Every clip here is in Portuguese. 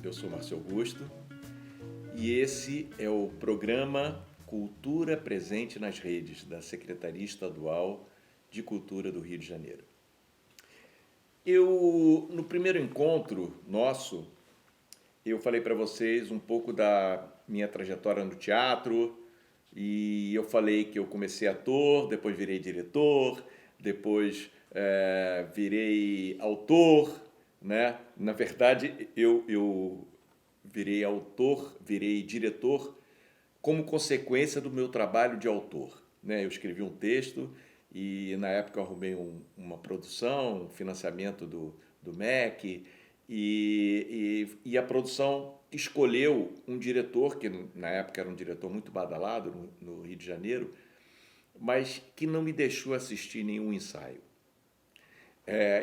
eu sou Márcio Augusto e esse é o programa Cultura Presente nas Redes da Secretaria Estadual de Cultura do Rio de Janeiro. No primeiro encontro nosso, eu falei para vocês um pouco da minha trajetória no teatro e eu falei que eu comecei ator, depois virei diretor, depois virei autor, né? Na verdade, eu virei autor, virei diretor como consequência do meu trabalho de autor, né? Eu escrevi um texto e na época eu arrumei uma produção, um financiamento do MEC e a produção escolheu um diretor, que na época era um diretor muito badalado no Rio de Janeiro, mas que não me deixou assistir nenhum ensaio.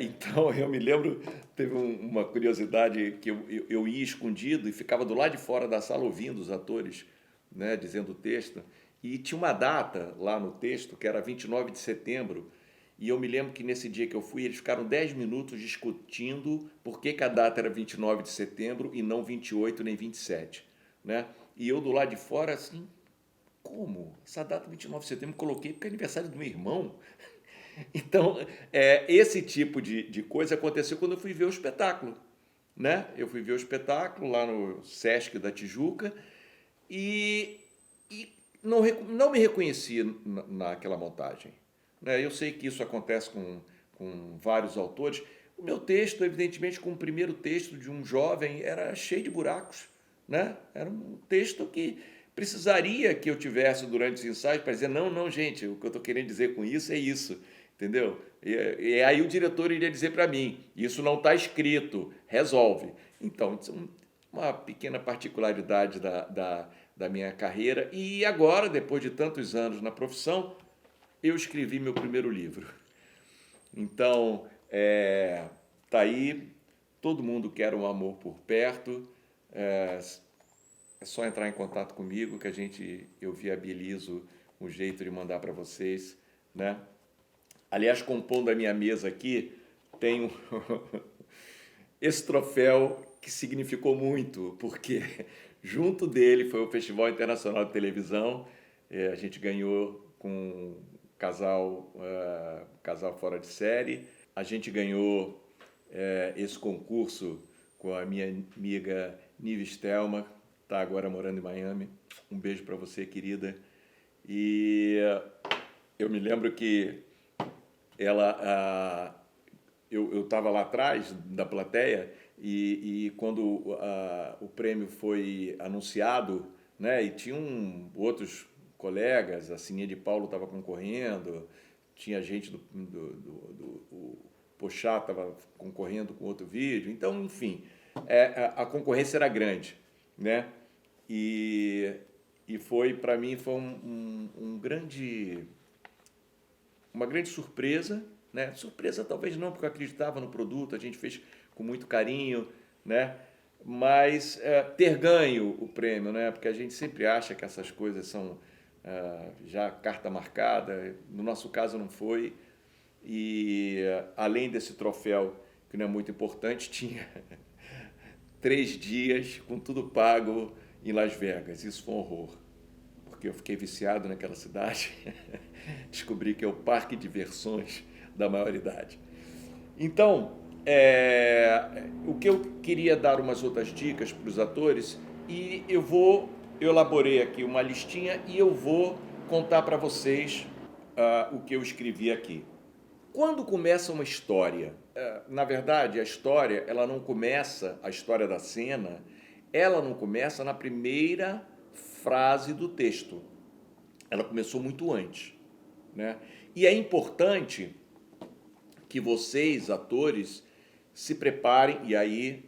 Então, eu me lembro, teve uma curiosidade que eu ia escondido e ficava do lado de fora da sala ouvindo os atores, né, dizendo o texto, e tinha uma data lá no texto, que era 29 de setembro, e eu me lembro que nesse dia que eu fui, eles ficaram 10 minutos discutindo por que a data era 29 de setembro e não 28 nem 27, né? E eu do lado de fora, assim, como? Essa data 29 de setembro eu coloquei porque é aniversário do meu irmão. Então, esse tipo de coisa aconteceu quando eu fui ver o espetáculo, né? Eu fui ver o espetáculo lá no Sesc da Tijuca e não me reconheci naquela montagem, né? Eu sei que isso acontece com vários autores. O meu texto, evidentemente, como o primeiro texto de um jovem, era cheio de buracos, né? Era um texto que precisaria que eu tivesse durante os ensaios para dizer, não, gente, o que eu estou querendo dizer com isso é isso, entendeu? E aí o diretor iria dizer para mim, isso não está escrito, resolve. Então, isso é uma pequena particularidade da minha carreira. E agora, depois de tantos anos na profissão, eu escrevi meu primeiro livro. Então, tá aí, todo mundo quer um amor por perto, é só entrar em contato comigo que eu viabilizo um jeito de mandar para vocês, né? Aliás, compondo a minha mesa aqui, tem esse troféu que significou muito, porque junto dele foi o Festival Internacional de Televisão, a gente ganhou com casal fora de série, a gente ganhou esse concurso com a minha amiga Nive Stelma, está agora morando em Miami. Um beijo para você, querida. E eu me lembro que eu estava lá atrás da plateia e quando o prêmio foi anunciado, né, e tinham outros colegas, a Sininha de Paulo estava concorrendo, tinha gente o Pochá estava concorrendo com outro vídeo, então, enfim, a concorrência era grande, né? E foi, para mim, foi uma grande surpresa, né? Surpresa talvez não, porque eu acreditava no produto, a gente fez com muito carinho, né? Mas ter ganho o prêmio, né? Porque a gente sempre acha que essas coisas são já carta marcada, no nosso caso não foi, e além desse troféu, que não é muito importante, tinha 3 dias com tudo pago em Las Vegas. Isso foi um horror, porque eu fiquei viciado naquela cidade. Descobri que é o parque de diversões da maioridade. Então, o que eu queria dar umas outras dicas para os atores, e eu elaborei aqui uma listinha e eu vou contar para vocês o que eu escrevi aqui. Quando começa uma história, na verdade, a história a história da cena, ela não começa na primeira frase do texto. Ela começou muito antes, né? E é importante que vocês, atores, se preparem, e aí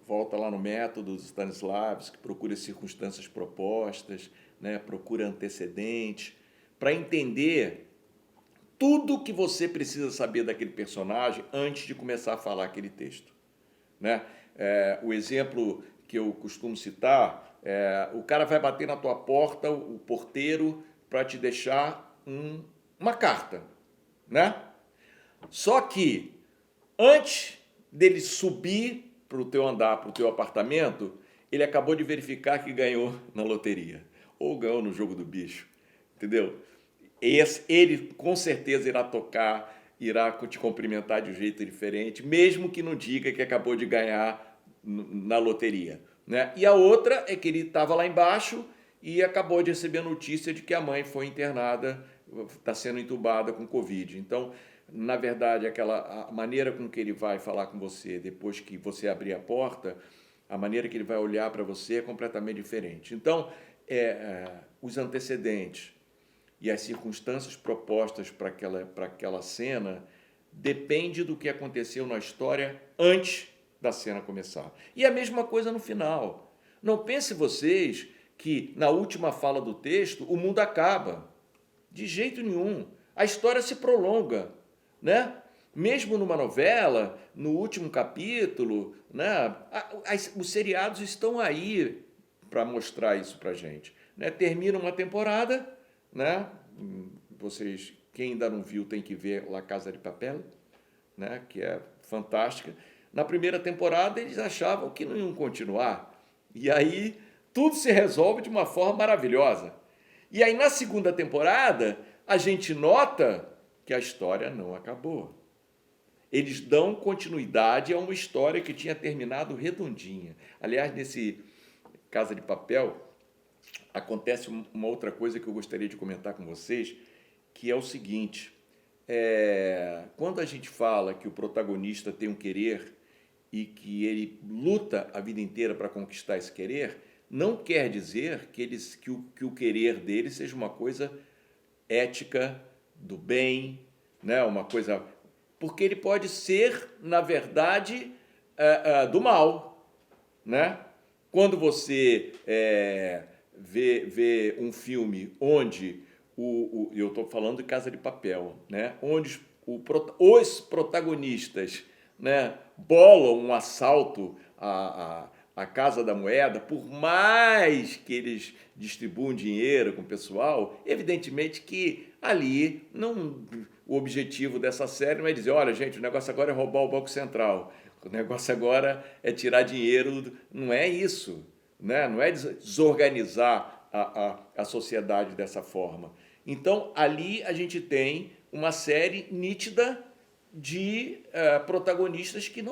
volta lá no método dos Stanislavski, procura circunstâncias propostas, né? Procura antecedentes, para entender tudo que você precisa saber daquele personagem antes de começar a falar aquele texto, né? O exemplo que eu costumo citar o cara vai bater na tua porta, o porteiro, para te deixar uma carta, né? Só que antes dele subir para o teu andar, para o teu apartamento, ele acabou de verificar que ganhou na loteria ou ganhou no jogo do bicho, entendeu? Ele com certeza irá tocar, irá te cumprimentar de um jeito diferente, mesmo que não diga que acabou de ganhar na loteria, né? E a outra é que ele estava lá embaixo e acabou de receber a notícia de que a mãe foi internada, está sendo entubada com Covid. Então, na verdade, a maneira com que ele vai falar com você depois que você abrir a porta, a maneira que ele vai olhar para você é completamente diferente. Então, os antecedentes e as circunstâncias propostas para aquela cena depende do que aconteceu na história antes da cena começar. E a mesma coisa no final. Não pense vocês que na última fala do texto o mundo acaba. De jeito nenhum. A história se prolonga, né? Mesmo numa novela, no último capítulo, né? Os seriados estão aí para mostrar isso para gente, né? Termina uma temporada, né? Vocês, quem ainda não viu, tem que ver La Casa de Papel, né? Que é fantástica. Na primeira temporada eles achavam que não iam continuar, e aí tudo se resolve de uma forma maravilhosa. E aí na segunda temporada a gente nota que a história não acabou. Eles dão continuidade a uma história que tinha terminado redondinha. Aliás, nesse Casa de Papel, acontece uma outra coisa que eu gostaria de comentar com vocês, que é o seguinte: quando a gente fala que o protagonista tem um querer e que ele luta a vida inteira para conquistar esse querer, não quer dizer que o querer dele seja uma coisa ética, do bem, né? Uma coisa... Porque ele pode ser, na verdade, do mal, né? Quando você vê um filme onde eu estou falando de Casa de Papel, né? Onde os protagonistas, né, bolam um assalto à Casa da Moeda, por mais que eles distribuam dinheiro com o pessoal, evidentemente que ali o objetivo dessa série não é dizer, olha, gente, o negócio agora é roubar o Banco Central, o negócio agora é tirar dinheiro, não é isso, né? Não é desorganizar a sociedade dessa forma. Então, ali a gente tem uma série nítida de protagonistas que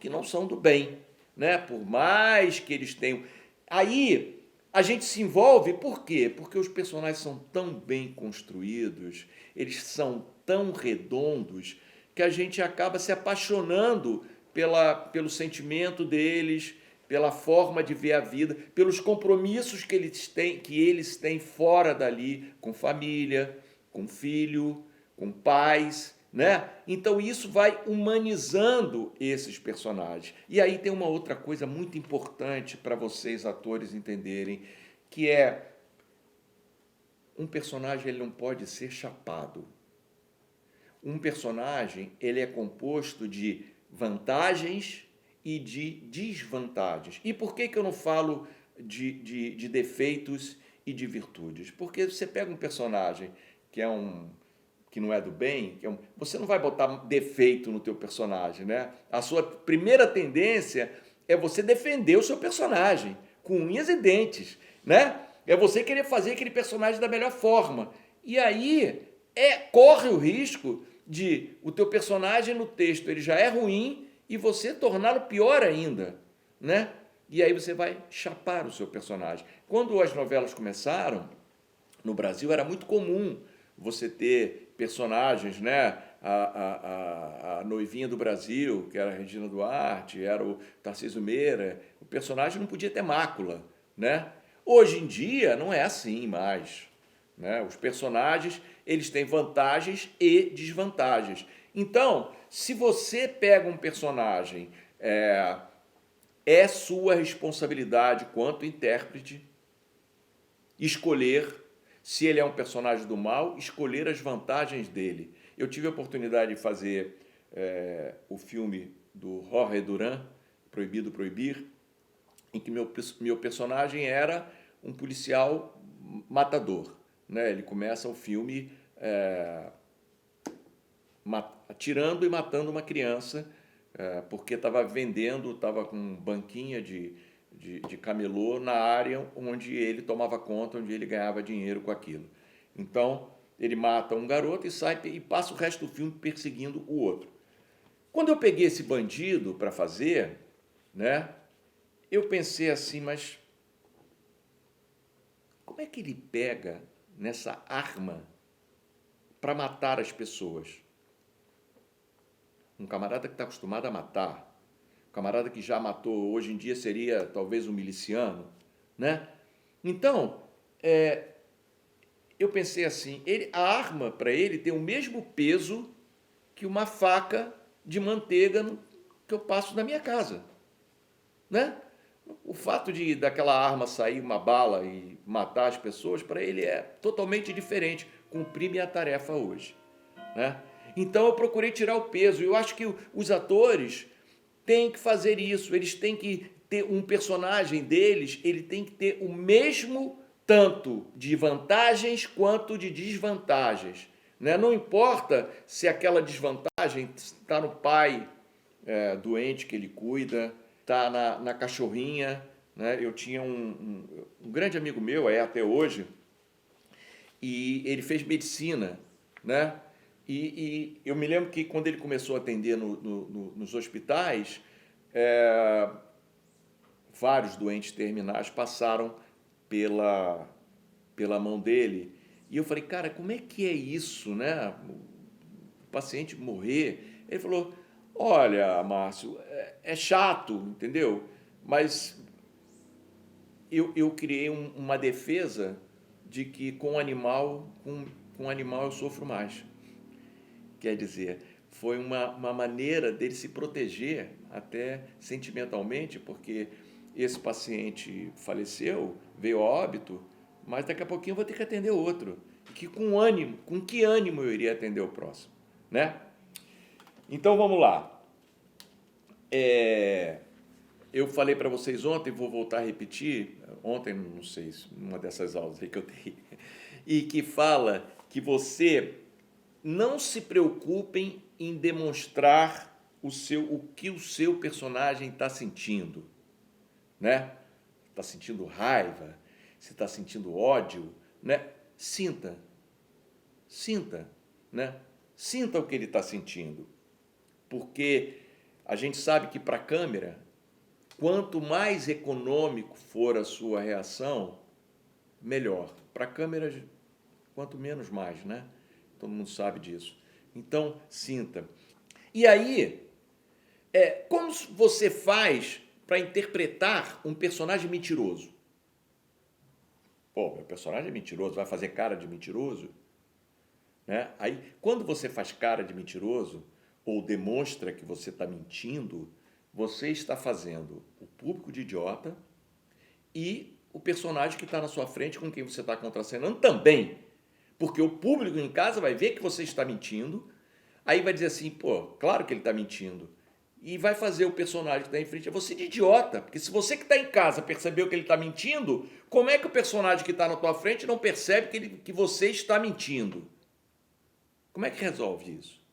não são do bem, né? Por mais que eles tenham... Aí a gente se envolve, por quê? Porque os personagens são tão bem construídos, eles são tão redondos, que a gente acaba se apaixonando pelo sentimento deles, pela forma de ver a vida, pelos compromissos que eles têm fora dali, com família, com filho, com pais, né? Então isso vai humanizando esses personagens. E aí tem uma outra coisa muito importante para vocês, atores, entenderem, que é um personagem ele não pode ser chapado. Um personagem ele é composto de vantagens e de desvantagens. E por que eu não falo de defeitos e de virtudes? Porque você pega um personagem que não é do bem, você não vai botar defeito no teu personagem, né? A sua primeira tendência é você defender o seu personagem com unhas e dentes, né? É você querer fazer aquele personagem da melhor forma. E aí corre o risco de o teu personagem no texto ele já é ruim e você torná-lo pior ainda, né? E aí você vai chapar o seu personagem. Quando as novelas começaram, no Brasil era muito comum você ter personagens, né? A noivinha do Brasil, que era a Regina Duarte, era o Tarcísio Meira, o personagem não podia ter mácula, né? Hoje em dia não é assim mais, né? Os personagens eles têm vantagens e desvantagens. Então, se você pega um personagem, é sua responsabilidade quanto intérprete escolher, se ele é um personagem do mal, escolher as vantagens dele. Eu tive a oportunidade de fazer o filme do Jorge Duran, Proibido Proibir, em que meu personagem era um policial matador, né? Ele começa o filme atirando e matando uma criança porque estava vendendo, estava com banquinha de camelô na área onde ele tomava conta, onde ele ganhava dinheiro com aquilo. Então, ele mata um garoto e sai e passa o resto do filme perseguindo o outro. Quando eu peguei esse bandido para fazer, né, eu pensei assim, mas como é que ele pega nessa arma para matar as pessoas? Um camarada que está acostumado a matar, um camarada que já matou, hoje em dia seria talvez um miliciano, né? Então, eu pensei assim, a arma para ele tem o mesmo peso que uma faca de manteiga que eu passo na minha casa, né? O fato de daquela arma sair uma bala e matar as pessoas, para ele é totalmente diferente. Cumprir minha tarefa hoje, né? Então eu procurei tirar o peso. Eu acho que os atores têm que fazer isso. Eles têm que ter um personagem deles, ele tem que ter o mesmo tanto de vantagens quanto de desvantagens, né? Não importa se aquela desvantagem está no pai doente que ele cuida, está na cachorrinha, né? Eu tinha um grande amigo meu, até hoje, e ele fez medicina, né? E eu me lembro que quando ele começou a atender nos hospitais, vários doentes terminais passaram pela mão dele. E eu falei, cara, como é que é isso, né? O paciente morrer. Ele falou, olha, Márcio, é chato, entendeu? Mas eu criei uma defesa de que com animal eu sofro mais. Quer dizer, foi uma maneira dele se proteger até sentimentalmente, porque esse paciente faleceu, veio a óbito, mas daqui a pouquinho eu vou ter que atender outro. Que com que ânimo eu iria atender o próximo, né? Então vamos lá. Eu falei para vocês ontem, vou voltar a repetir, ontem, não sei, numa dessas aulas aí que eu dei, e que fala que você não se preocupem em demonstrar o que o seu personagem está sentindo, né? Está sentindo raiva, se está sentindo ódio, né? Sinta, né? Sinta o que ele está sentindo, porque a gente sabe que para a câmera, quanto mais econômico for a sua reação, melhor. Para a câmera, quanto menos mais, né? Todo mundo sabe disso. Então, sinta. E aí, como você faz para interpretar um personagem mentiroso? Pô, meu personagem é mentiroso, vai fazer cara de mentiroso? Né? Aí, quando você faz cara de mentiroso, ou demonstra que você está mentindo, você está fazendo o público de idiota e o personagem que está na sua frente, com quem você está contracenando, também. Porque o público em casa vai ver que você está mentindo, aí vai dizer assim, pô, claro que ele está mentindo. E vai fazer o personagem que está em frente a você de idiota. Porque se você que está em casa percebeu que ele está mentindo, como é que o personagem que está na tua frente não percebe que você está mentindo? Como é que resolve isso?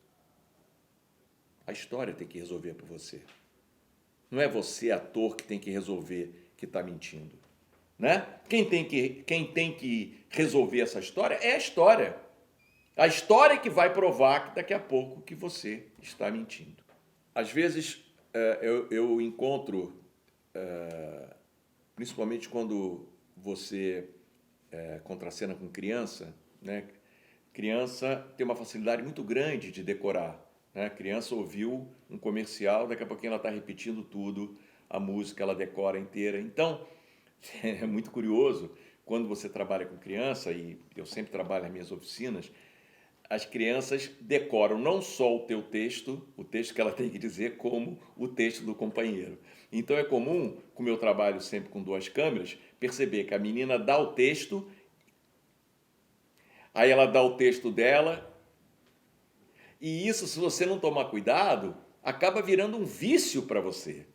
A história tem que resolver por você. Não é você, ator, que tem que resolver que está mentindo. Né? Quem tem que resolver essa história é a história. A história que vai provar que daqui a pouco que você está mentindo. Às vezes eu encontro, principalmente quando você contracena com criança, né? Criança tem uma facilidade muito grande de decorar. Né? A criança ouviu um comercial, daqui a pouquinho ela está repetindo tudo, a música ela decora inteira. Então, é muito curioso, quando você trabalha com criança, e eu sempre trabalho nas minhas oficinas, as crianças decoram não só o texto que ela tem que dizer, como o texto do companheiro. Então é comum, como eu trabalho sempre com duas câmeras, perceber que a menina dá o texto, aí ela dá o texto dela, e isso, se você não tomar cuidado, acaba virando um vício para você,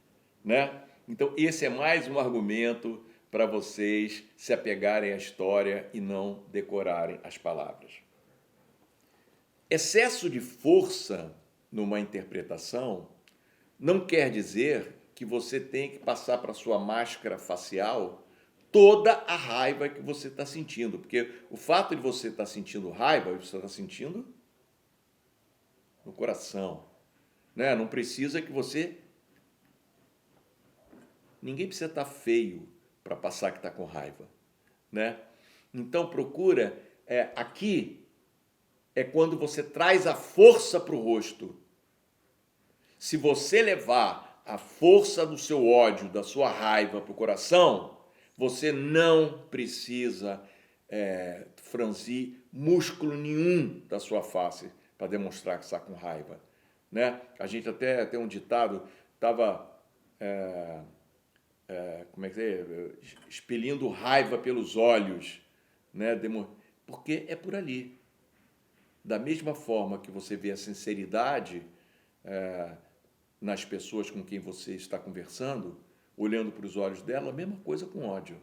né? Então esse é mais um argumento para vocês se apegarem à história e não decorarem as palavras. Excesso de força numa interpretação não quer dizer que você tem que passar para a sua máscara facial toda a raiva que você está sentindo. Porque o fato de você estar sentindo raiva, você está sentindo no coração. Né? Não precisa que você... Ninguém precisa estar feio para passar que está com raiva. Né? Então procura... aqui é quando você traz a força para o rosto. Se você levar a força do seu ódio, da sua raiva para o coração, você não precisa franzir músculo nenhum da sua face para demonstrar que está com raiva. Né? A gente até tem um ditado, estava como é que é? Expelindo raiva pelos olhos, né? Porque é por ali. Da mesma forma que você vê a sinceridade nas pessoas com quem você está conversando, olhando para os olhos dela, a mesma coisa com ódio.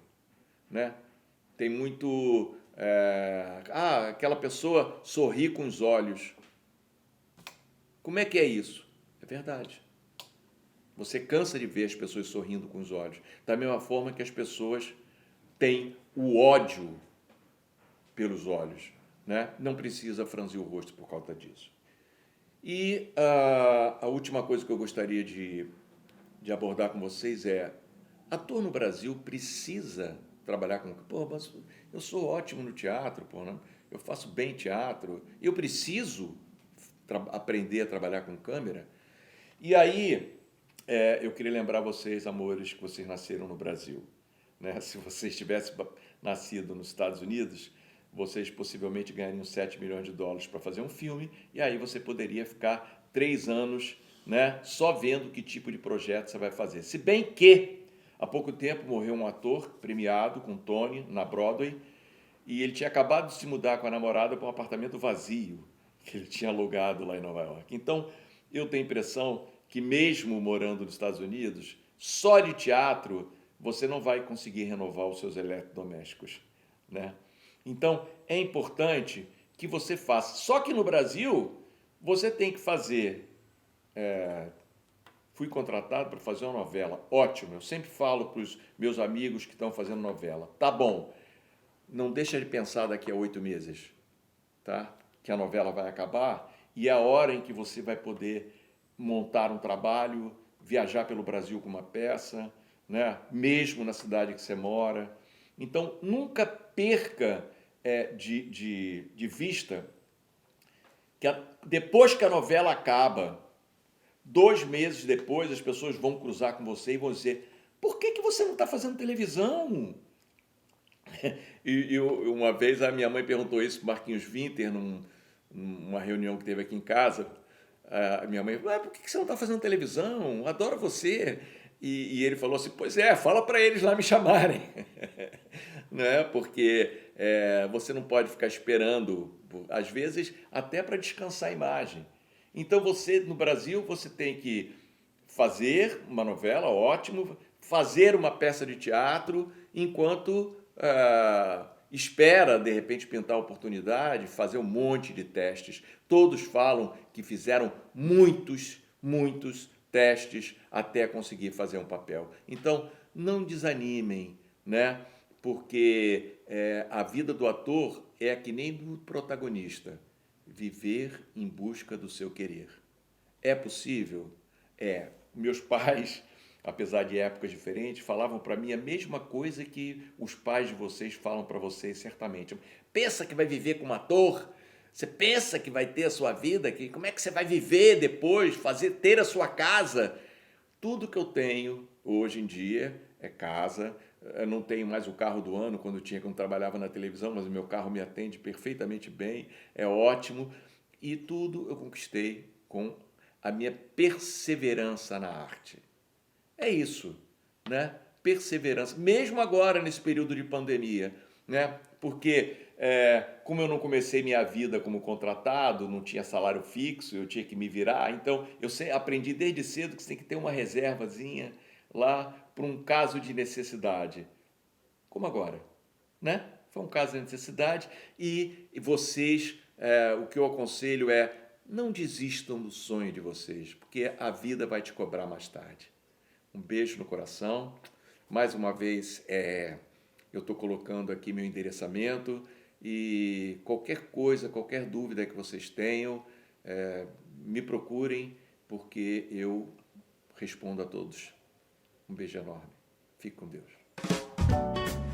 Né? Tem muito... aquela pessoa sorri com os olhos. Como é que é isso? É verdade. Você cansa de ver as pessoas sorrindo com os olhos. Da mesma forma que as pessoas têm o ódio pelos olhos. Né? Não precisa franzir o rosto por causa disso. E a última coisa que eu gostaria de abordar com vocês é: ator no Brasil precisa trabalhar com... Pô, mas eu sou ótimo no teatro, pô, né? Eu faço bem teatro, eu preciso aprender a trabalhar com câmera. E aí, eu queria lembrar vocês, amores, que vocês nasceram no Brasil. Né? Se vocês tivessem nascido nos Estados Unidos, vocês possivelmente ganhariam 7 milhões de dólares para fazer um filme, e aí você poderia ficar 3 anos, né, só vendo que tipo de projeto você vai fazer. Se bem que, há pouco tempo, morreu um ator premiado com Tony na Broadway, e ele tinha acabado de se mudar com a namorada para um apartamento vazio que ele tinha alugado lá em Nova York. Então, eu tenho a impressão que mesmo morando nos Estados Unidos, só de teatro você não vai conseguir renovar os seus eletrodomésticos, né? Então, é importante que você faça. Só que no Brasil, você tem que fazer... fui contratado para fazer uma novela. Ótimo, eu sempre falo para os meus amigos que estão fazendo novela. Tá bom, não deixa de pensar daqui a 8 meses, tá? Que a novela vai acabar e é a hora em que você vai poder montar um trabalho, viajar pelo Brasil com uma peça, né? Mesmo na cidade que você mora. Então, nunca perca de vista que depois que a novela acaba, 2 meses depois, as pessoas vão cruzar com você e vão dizer: por que você não está fazendo televisão? E uma vez a minha mãe perguntou isso para o Marquinhos Winter, numa reunião que teve aqui em casa. A minha mãe falou: por que você não está fazendo televisão? Adoro você. E ele falou assim: pois é, fala para eles lá me chamarem. Né? Porque você não pode ficar esperando, às vezes, até para descansar a imagem. Então, você, no Brasil, você tem que fazer uma novela, ótimo, fazer uma peça de teatro, enquanto espera, de repente, pintar a oportunidade, fazer um monte de testes. Todos falam que fizeram muitos testes até conseguir fazer um papel. Então, não desanimem, né? Porque a vida do ator é que nem do protagonista, viver em busca do seu querer. É possível? É. Meus pais, apesar de épocas diferentes, falavam para mim a mesma coisa que os pais de vocês falam para vocês, certamente. Pensa que vai viver como ator? Você pensa que vai ter a sua vida? Como é que você vai viver depois, ter a sua casa? Tudo que eu tenho hoje em dia é casa. Eu não tenho mais o carro do ano, quando trabalhava na televisão, mas o meu carro me atende perfeitamente bem, é ótimo. E tudo eu conquistei com a minha perseverança na arte. É isso, né? Perseverança, mesmo agora nesse período de pandemia, né? Porque como eu não comecei minha vida como contratado, não tinha salário fixo, eu tinha que me virar, então eu aprendi desde cedo que você tem que ter uma reservazinha lá para um caso de necessidade. Como agora, né? Foi um caso de necessidade e vocês, o que eu aconselho é não desistam do sonho de vocês, porque a vida vai te cobrar mais tarde. Um beijo no coração. Mais uma vez, eu estou colocando aqui meu endereçamento e qualquer coisa, qualquer dúvida que vocês tenham, me procurem, porque eu respondo a todos. Um beijo enorme. Fique com Deus.